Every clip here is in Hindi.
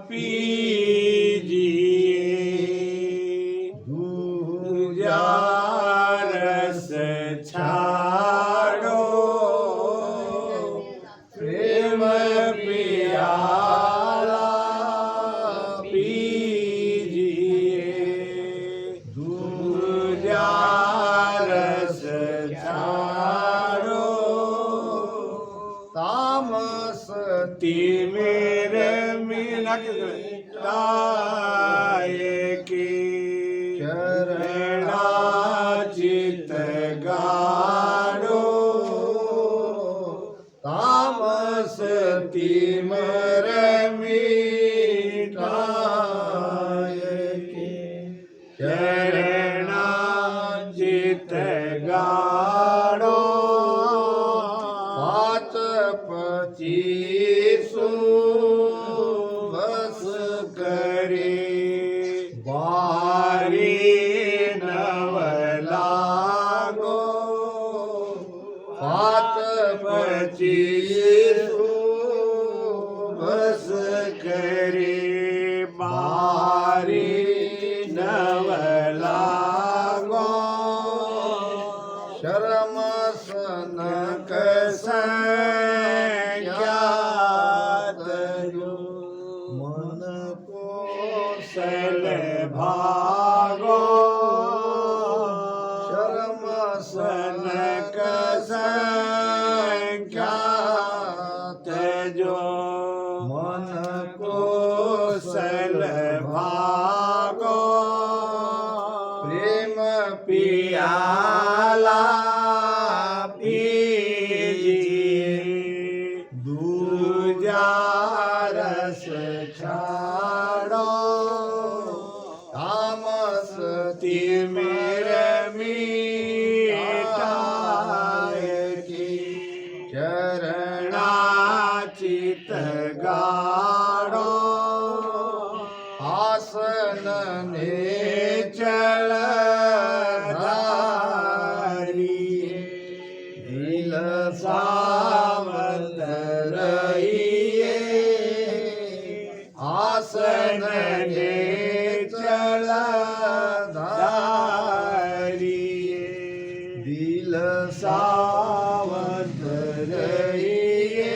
पीजिए दूजा रस छाड़ो प्रेम पियाला पीजिए दूजा रस छाड़ो तामस तिमिर मिटाए के चरणा चित गाड़ो तामस तिमिर मिटाए के चरणा चित गाड़ो पाँच पचीसो बस करे बारी नव लागो पाँच पचीसो बस करे बारी नव लागो शर्म सनक संज्ञात जो मन को सल भागो शर्म सनक संज्ञात जो मन को सल भागो प्रेम पियाला पीजिए दूजा रस छाड़ो तामस तिमिर मिटाए के चरणा चित गाड़ो आसन ने चल दिल सावत रहिए आसन ने चल धारिए दिल सावत रहिए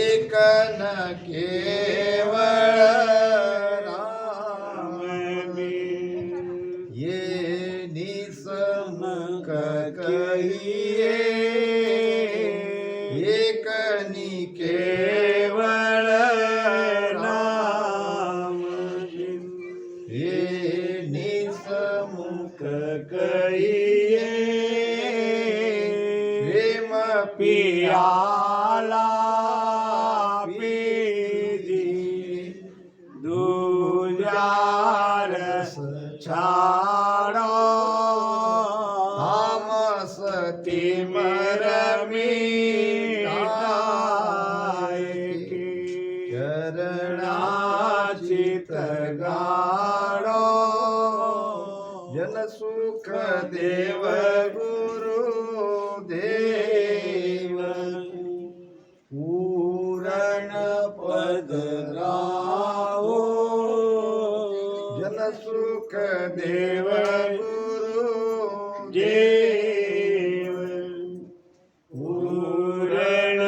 एक न केवल राम में ये निसमुख कहिए एक नि केवल नाम बिन ये निसमुख कहिए प्रेम पियाला पीजिए दूजा रस छाड़ो तामस तिमिर मिटाए के चरणा चित गाड़ो जन सुख देव गुरु देव पूरण पद राहो जन सुख देव गुरु देव पूरण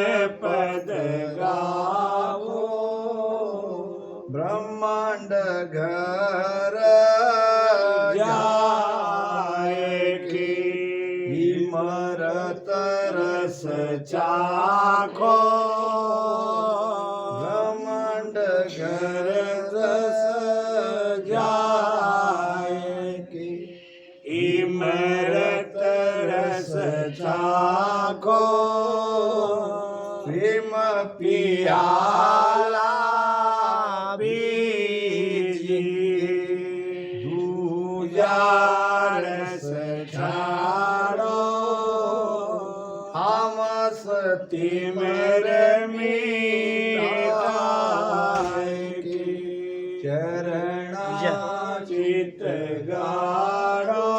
पद गावो ब्रह्मांड घर जाए के हिमरत रस चाखो ब्रह्मांड घर रस जाए के हिमरत रस चाखो प्रेम पियाला पीजिए दूजा रस छाड़ो तामस तिमिर मिटाए के चरणा चित गाड़ो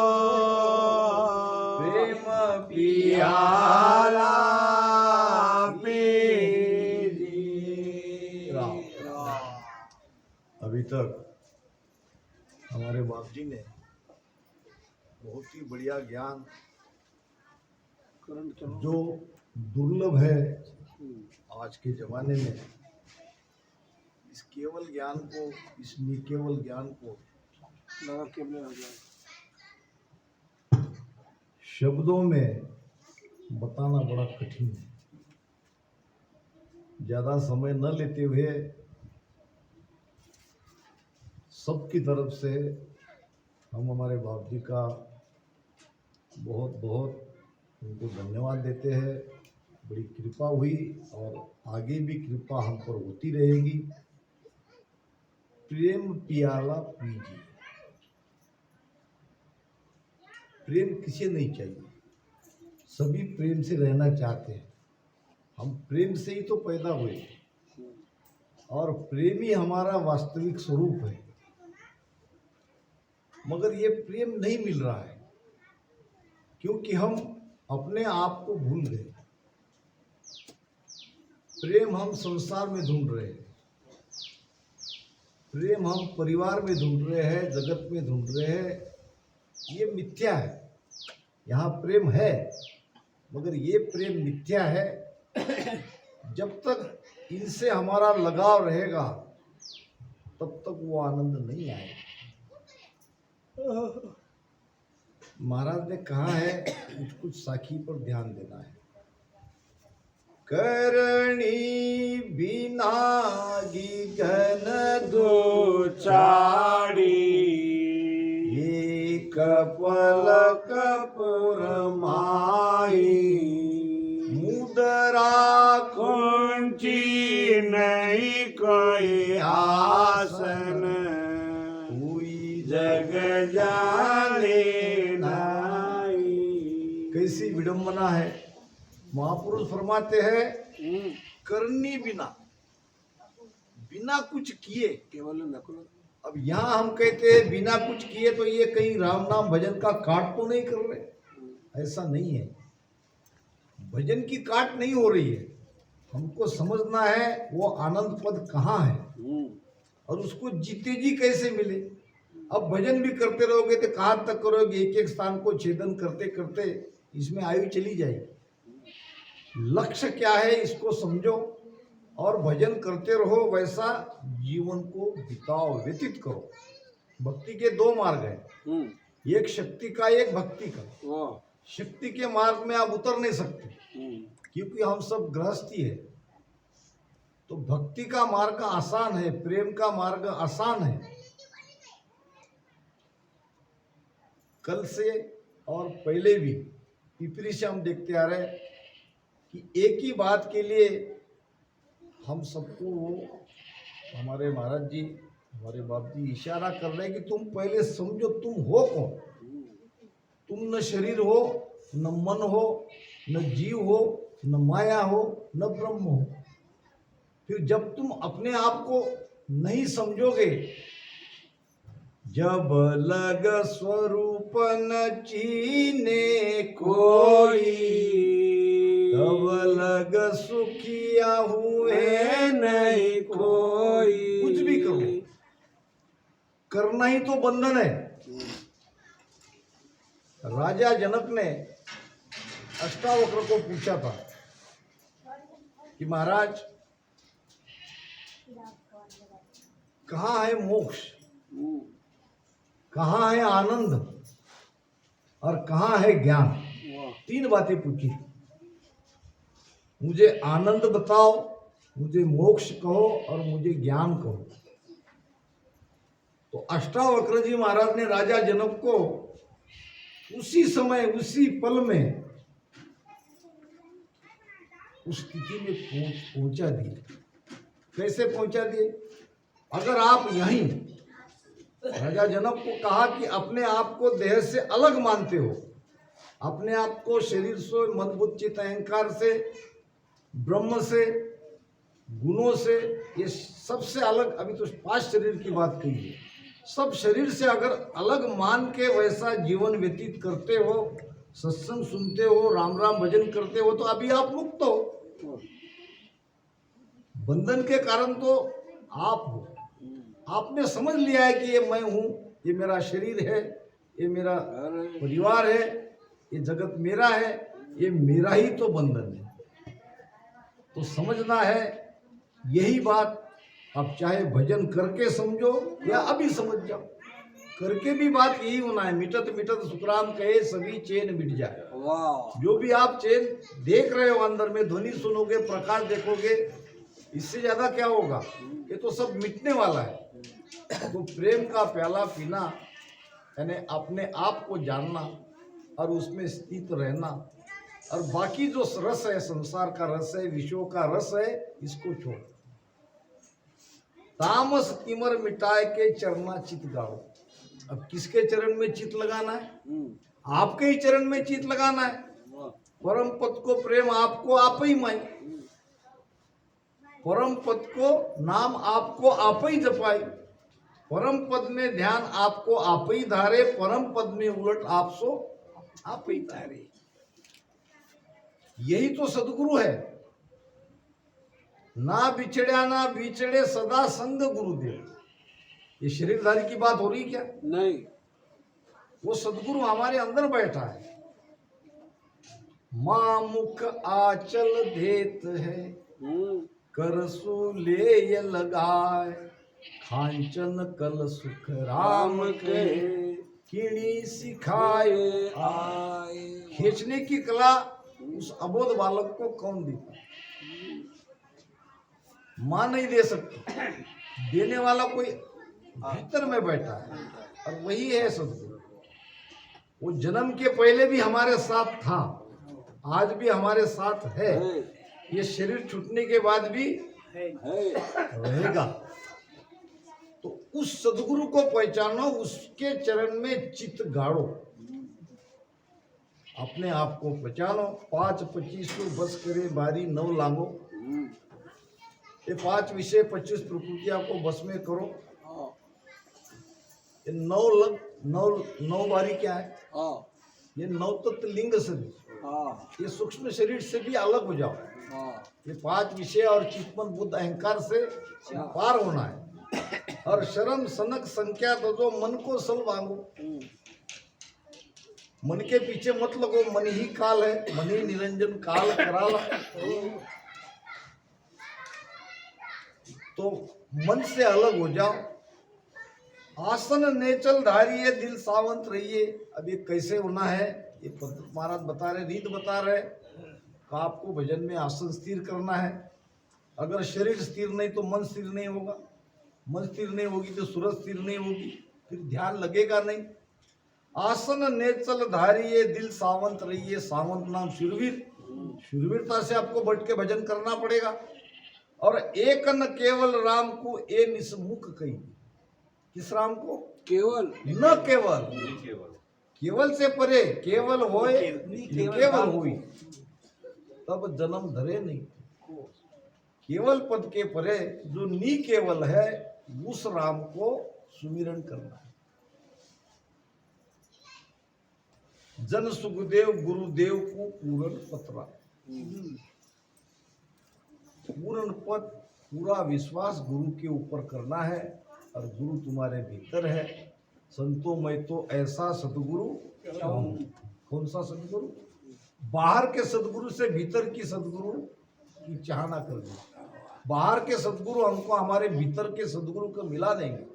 प्रेम पियाला पीजिए। अभी तक हमारे बाप जी ने बहुत ही बढ़िया ज्ञान जो दुर्लभ है आज के जमाने में, इस केवल ज्ञान को, इस निकेवल ज्ञान को शब्दों में बताना बड़ा कठिन है। ज्यादा समय न लेते हुए सबकी तरफ से हम हमारे बाप जी का बहुत बहुत उनको धन्यवाद देते हैं। बड़ी कृपा हुई और आगे भी कृपा हम पर होती रहेगी। प्रेम पियाला पीजिए। प्रेम किसे नहीं चाहिए, सभी प्रेम से रहना चाहते हैं। हम प्रेम से ही तो पैदा हुए और प्रेम ही हमारा वास्तविक स्वरूप है। मगर ये प्रेम नहीं मिल रहा है क्योंकि हम अपने आप को भूल गए। प्रेम हम संसार में ढूंढ रहे हैं, प्रेम हम परिवार में ढूंढ रहे हैं, जगत में ढूंढ रहे हैं। ये मिथ्या है। यहाँ प्रेम है मगर ये प्रेम मिथ्या है। जब तक इनसे हमारा लगाव रहेगा तब तक वो आनंद नहीं आएगा। महाराज ने कहा है कुछ कुछ साखी पर ध्यान देना है। करणी बिनागी घन दो चाड़ी एक पलक पुर माही मुदरा कौंची नहीं कोई आसन हुई जग जाने नाई। कैसी विडंबना है। महापुरुष फरमाते हैं करनी बिना, बिना कुछ किए केवल नकुल। अब यहाँ हम कहते हैं बिना कुछ किए तो ये कहीं राम नाम भजन का काट तो नहीं कर रहे? ऐसा नहीं है। भजन की काट नहीं हो रही है। हमको समझना है वो आनंद पद कहाँ है और उसको जीते जी कैसे मिले। अब भजन भी करते रहोगे तो कहाँ तक करोगे? एक एक स्थान को छेदन करते करते इसमें आयु चली जाएगी। लक्ष्य क्या है इसको समझो और भजन करते रहो। वैसा जीवन को बिताओ, व्यतीत करो। भक्ति के दो मार्ग हैं, एक शक्ति का, एक भक्ति का। शक्ति के मार्ग में आप उतर नहीं सकते क्योंकि हम सब गृहस्थी है। तो भक्ति का मार्ग आसान है, प्रेम का मार्ग आसान है। कल से और पहले भी पिपरी से हम देखते आ रहे हैं कि एक ही बात के लिए हम सबको हमारे महाराज जी, हमारे बाप जी इशारा कर रहे हैं कि तुम पहले समझो तुम हो कौन। तुम न शरीर हो, न मन हो, न जीव हो, न माया हो, न ब्रह्म हो। फिर जब तुम अपने आप को नहीं समझोगे, जब लग स्वरूप न चीने कोई, तब लग सुखिया हुए नहीं कोई। कुछ भी करो, करना ही तो बंधन है। राजा जनक ने अष्टावक्र को पूछा था कि महाराज कहाँ है मोक्ष, कहाँ है आनंद और कहाँ है ज्ञान। तीन बातें पूछी। मुझे आनंद बताओ, मुझे मोक्ष कहो और मुझे ज्ञान कहो। तो अष्टावक्र जी महाराज ने राजा जनक को उसी समय, उसी पल में उस स्थिति में पहुंचा दिए। कैसे पहुंचा दिए? अगर आप यहीं, राजा जनक को कहा कि अपने आप को देह से अलग मानते हो, अपने आप को शरीर से, मन बुद्धि चित्त अहंकार से, ब्रह्म से, गुणों से, ये सबसे अलग, अभी तो 5 शरीर की बात कही है, सब शरीर से अगर अलग मान के वैसा जीवन व्यतीत करते हो, सत्संग सुनते हो, राम राम भजन करते हो, तो अभी आप मुक्त हो। बंधन के कारण तो आप हो, आपने समझ लिया है कि ये मैं हूं, ये मेरा शरीर है, ये मेरा परिवार है, ये जगत मेरा है, ये मेरा ही तो बंधन है। तो समझना है यही बात। आप चाहे भजन करके समझो या अभी समझ जाओ, करके भी बात यही होना है। मिटत मिटत सुखराम कहे सभी चैन मिट जाए। वाह, जो भी आप चैन देख रहे हो अंदर में, ध्वनि सुनोगे, प्रकाश देखोगे, इससे ज्यादा क्या होगा? ये तो सब मिटने वाला है। तो प्रेम का प्याला पीना यानी अपने आप को जानना और उसमें स्थित रहना, और बाकी जो रस है, संसार का रस है, विषयों का रस है, इसको छोड़। तामस तिमर मिटाए के चरना चित गाओ। अब किसके चरण में चित लगाना है? आपके ही चरण में चित लगाना है। परम पद को प्रेम आपको आप ही माई, परम पद को नाम आपको आप ही जपाई, परम पद में ध्यान आपको आप ही धारे, परम पद में उलट आप सो आप ही धारे। यही तो सदगुरु है। ना बिछड़या ना बिछड़े सदा संग गुरुदेव। ये शरीरधारी की बात हो रही क्या? नहीं, वो सदगुरु हमारे अंदर बैठा है। मां मुख आचल देत है, करसु ले लगाए, खांचन कल सुख राम के किणी सिखाए आए। खींचने की कला उस अबोध बालक को कौन देता? मां नहीं दे सकती, देने वाला कोई भीतर में बैठा है, और वही है सदगुरु। वो जन्म के पहले भी हमारे साथ था, आज भी हमारे साथ है, ये शरीर छूटने के बाद भी रहेगा। तो उस सदगुरु को पहचानो, उसके चरण में चित गाड़ो, अपने आप को पहचानो। 5-25 बस करे बारी 9 लांगो। ये 5 विषय 25 प्रकृतियां को बस में करो। ये 9 बारी क्या है? ये 9 तत्व लिंग से भी, ये सूक्ष्म शरीर से भी अलग हो जाओ। ये 5 विषय और चित्तमन बुद्ध अहंकार से पार होना है। और शर्म सनक संख्या तो जो मन को सल वांगो। मन के पीछे मत लगो, मन ही काल है, मन ही निरंजन काल कराला। तो मन से अलग हो जाओ। आसन नेचल धारिये दिल सावंत रहिए। अब ये कैसे होना है, ये पंडित महाराज बता रहे, रीत बता रहे। तो आपको भजन में आसन स्थिर करना है। अगर शरीर स्थिर नहीं तो मन स्थिर नहीं होगा, मन स्थिर नहीं होगी तो सूरज स्थिर नहीं होगी, फिर ध्यान लगेगा नहीं। आसन नेचल धारिये दिल सावंत रहिए। सावंत नाम शूरवीर, शूरवीरता से आपको बैठ के भजन करना पड़ेगा। और एक न केवल राम को ए निसमुख कही। किस राम को? केवल, न केवल, केवल से परे, केवल होए केवल हुई, तब जन्म धरे नहीं। केवल पद के परे जो नी केवल है, उस राम को सुमिरन करना है। जन सुखदेव गुरुदेव को पूर्ण पत्रा। पूर्ण पद, पूरा विश्वास गुरु के ऊपर करना है, और गुरु तुम्हारे भीतर है। संतो मैं तो ऐसा सदगुरु चाहूं। कौन सा सदगुरु? बाहर के सदगुरु से भीतर की सदगुरु की चाहना कर दी। बाहर के सदगुरु हमको हमारे भीतर के सदगुरु को मिला देंगे।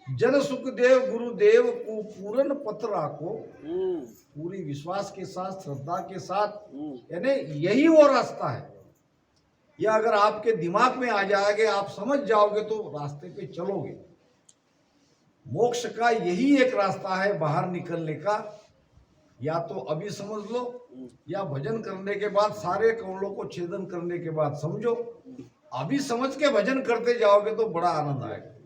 जन सुखदेव गुरुदेव को पूर्ण पत्रा को पूरी विश्वास के साथ, श्रद्धा के साथ, यानी यही वो रास्ता है। यह अगर आपके दिमाग में आ जाएगा, आप समझ जाओगे तो रास्ते पे चलोगे। मोक्ष का यही एक रास्ता है बाहर निकलने का। या तो अभी समझ लो, या भजन करने के बाद, सारे कौलों को छेदन करने के बाद समझो। अभी समझ के भजन करते जाओगे तो बड़ा आनंद आएगा।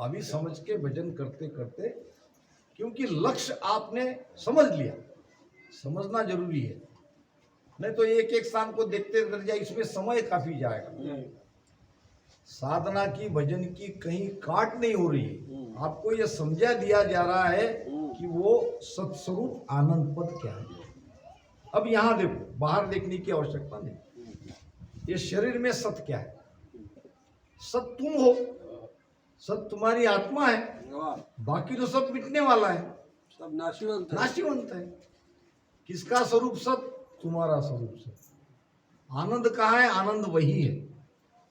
अभी समझ के भजन करते करते, क्योंकि लक्ष्य आपने समझ लिया। समझना जरूरी है, नहीं तो एक एक स्थान को देखते रह जाए, इसमें समय काफी जाएगा। साधना की, भजन की कहीं काट नहीं हो रही है। आपको यह समझा दिया जा रहा है कि वो सत्स्वरूप आनंद पद क्या है। अब यहां देखो, बाहर देखने की आवश्यकता नहीं। ये शरीर में सत क्या है? सत तुम हो, सत तुम्हारी आत्मा है, वाह, बाकी तो सब मिटने वाला है, सब नाशवंत है। नाशिवंत है। किसका स्वरूप सत? तुम्हारा स्वरूप सत। आनंद कहाँ है? आनंद वही है,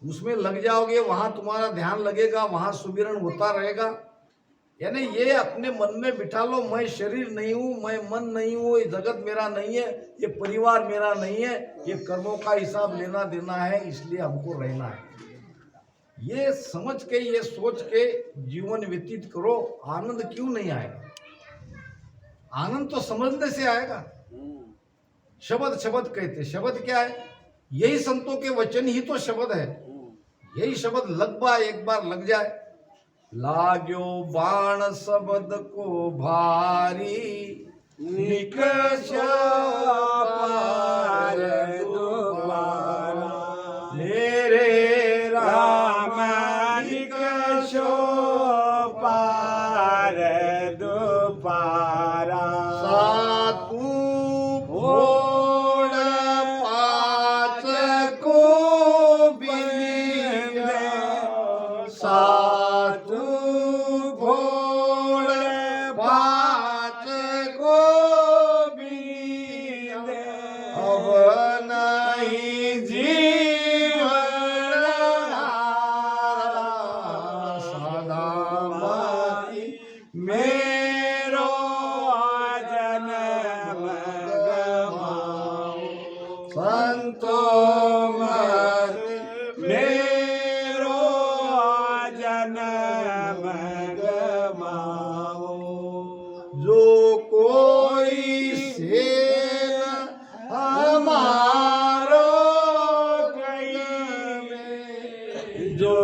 उसमें लग जाओगे, वहां तुम्हारा ध्यान लगेगा, वहां सुमिरन होता रहेगा। यानी ये अपने मन में बिठा लो, मैं शरीर नहीं हूं, मैं मन नहीं हूं, ये जगत मेरा नहीं है, ये परिवार मेरा नहीं है, ये कर्मों का हिसाब लेना देना है, इसलिए हमको रहना है। ये समझ के, ये सोच के जीवन व्यतीत करो। आनंद क्यों नहीं आएगा? आनंद तो समझने से आएगा। शब्द शब्द कहते, शब्द क्या है? यही संतों के वचन ही तो शब्द है। यही शब्द लगभग एक बार लग जाए, लाग्यो बाण शब्द को भारी, निकषा पार दोबारा, मेरे राम निकषो पार दोबारा। सातु फोड़ पाँच को बिंद, सातु फोड़ पाँच को बिंद, अब नहीं जीवन हारा, सदा माती मेरो जन्म गवाओ, संतो मत मेरो जन्म गवाओ। जो कोई से हमारो कई में, जो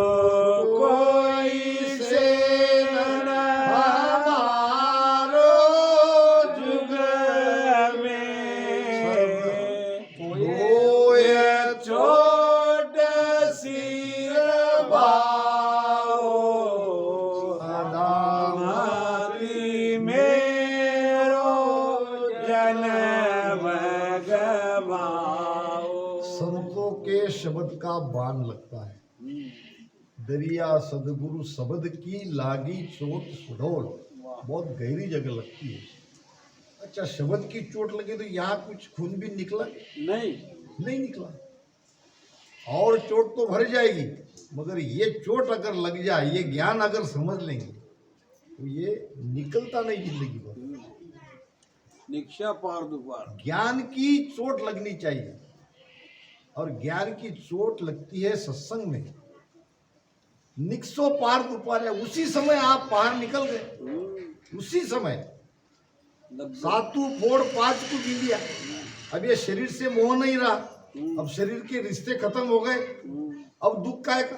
कोई से हमारो जुग में होए छोट सिर बाओ, सदा माती मेरो जन्म गवाओ। संतों के शब्द का बाण लगता है। दरिया सदगुरु शब्द की लागी चोट सुडोल, बहुत गहरी जगह लगती है। अच्छा, शब्द की चोट लगी तो यहाँ कुछ खून भी निकला? नहीं, नहीं निकला। और चोट तो भर जाएगी, मगर ये चोट अगर लग जाए, ये ज्ञान अगर समझ लेंगे तो ये निकलता नहीं जिंदगी भर। निक्षा पार दुपार। ज्ञान की चोट लगनी चाहिए, और ज्ञान की चोट लगती है सत्संग में। निक्सो पार दुपार है, उसी समय आप बाहर निकल गए, उसी समय। सातु फोड़ पांच को बिंदिया। अब ये शरीर से मोह नहीं रहा, अब शरीर के रिश्ते खत्म हो गए, अब दुख काय का?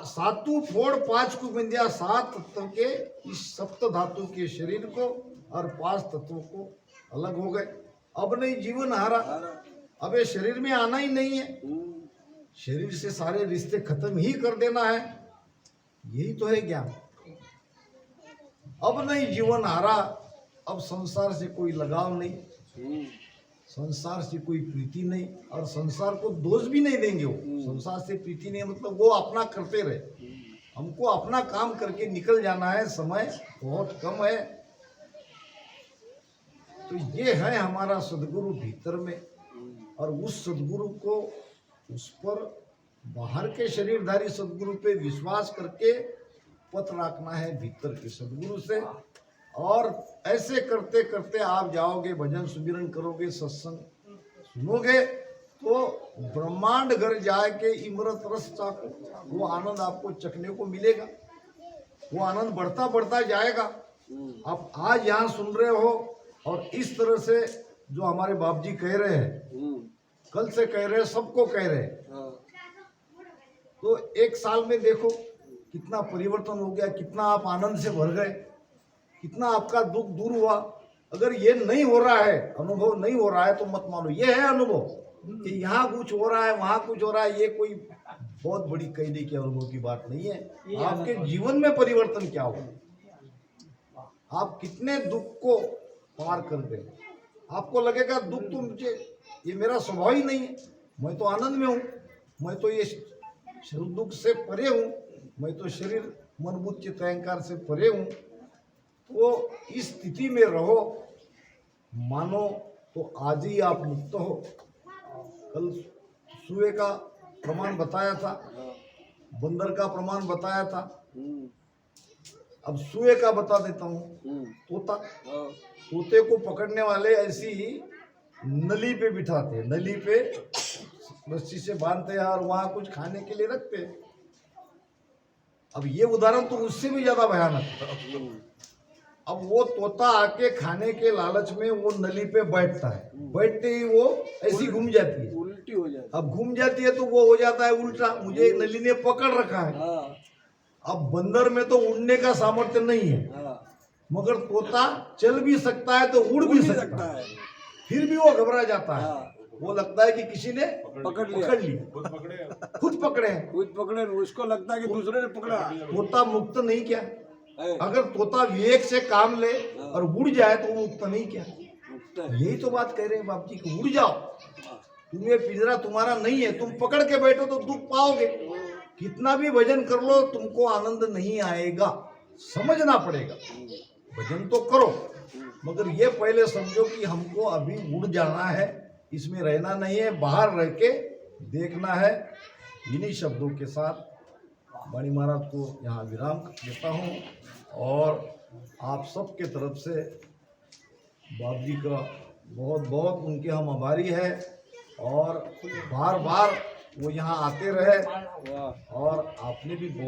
सातु फोड़ पांच को बिंदिया, सात तत्व के इस सप्त धातु के शरीर को और पांच तत्वों को अलग हो गए। अब नहीं जीवन हारा, अब ये शरीर में आना ही नहीं है, शरीर से सारे रिश्ते खत्म ही कर देना है। यही तो है ज्ञान। अब नहीं जीवन हारा, अब संसार से कोई लगाव नहीं, संसार से कोई प्रीति नहीं, और संसार को दोष भी नहीं देंगे। वो संसार से प्रीति नहीं मतलब वो अपना करते रहे, हमको अपना काम करके निकल जाना है, समय बहुत कम है। तो ये है हमारा सदगुरु भीतर में, और उस सदगुरु को, उस पर बाहर के शरीरधारी सदगुरु पे विश्वास करके पथ रखना है भीतर के सदगुरु से। और ऐसे करते करते आप जाओगे, भजन सुमिरन करोगे, सत्संग सुनोगे, तो ब्रह्मांड घर जाके इमरत रस चाको, वो आनंद आपको चखने को मिलेगा। वो आनंद बढ़ता बढ़ता जाएगा। आप आज यहाँ सुन रहे हो, और इस तरह से जो हमारे बाप जी कह रहे हैं, कल से कह रहे हैं, सबको कह रहे हैं, तो एक साल में देखो कितना परिवर्तन हो गया, कितना आप आनंद से भर गए, कितना आपका दुख दूर हुआ। अगर ये नहीं हो रहा है, अनुभव नहीं हो रहा है, तो मत मानो ये है अनुभव कि यहाँ कुछ हो रहा है, वहाँ कुछ हो रहा है। ये कोई बहुत बड़ी कहने के अनुभव की बात नहीं है। आपके जीवन में परिवर्तन क्या हुआ, आप कितने दुख को पार कर गए। आपको लगेगा दुख तो मुझे, ये मेरा स्वभाव ही नहीं है, मैं तो आनंद में हूँ, मैं तो ये सुख दुख से परे हूँ, मैं तो शरीर मन बुद्धि चित्त अहंकार से परे हूँ। तो इस स्थिति में रहो, मानो तो आज ही आप मुक्त हो। कल सुए का प्रमाण बताया था, बंदर का प्रमाण बताया था, अब सुए का बता देता हूँ। तोता, तोते को पकड़ने वाले ऐसी ही नली पे बिठाते, नली पे रस्सी से बांधते हैं और वहां कुछ खाने के लिए रखते हैं। अब ये उदाहरण तो उससे भी ज्यादा भयानक है। अब वो तोता आके खाने के लालच में वो नली पे बैठता है, बैठते ही वो ऐसी घूम जाती है, उल्टी हो जाती अब घूम जाती है तो वो हो जाता है उल्टा, मुझे नली ने पकड़ रखा है। हाँ अब बंदर में तो उड़ने का सामर्थ्य नहीं है, हाँ मगर तोता चल भी सकता है तो उड़ भी सकता है, फिर भी वो घबरा जाता है। हाँ। वो लगता है कि किसी ने पकड़ लिया, पकड़ लिया, खुद पकड़े हैं। खुद पकड़े, उसको लगता है कि दूसरे ने पकड़ा तोता मुक्त नहीं क्या? है। अगर तोता विवेक से काम ले और उड़ जाए तो वो मुक्त नहीं क्या? यही तो बात कह रहे हैं बाप जी कि उड़ जाओ, तुम्हें पिंजरा तुम्हारा नहीं है, तुम पकड़ के बैठो तो दुख पाओगे। कितना भी भजन कर लो तुमको आनंद नहीं आएगा, समझना पड़ेगा। भजन तो करो, मगर ये पहले समझो कि हमको अभी उड़ जाना है, इसमें रहना नहीं है, बाहर रह के देखना है। इन्हीं शब्दों के साथ वाणी महाराज को यहाँ विराम देता हूँ और आप सबके तरफ से बाप जी का बहुत बहुत उनके हम आभारी है और बार बार वो यहाँ आते रहे और आपने भी बहुत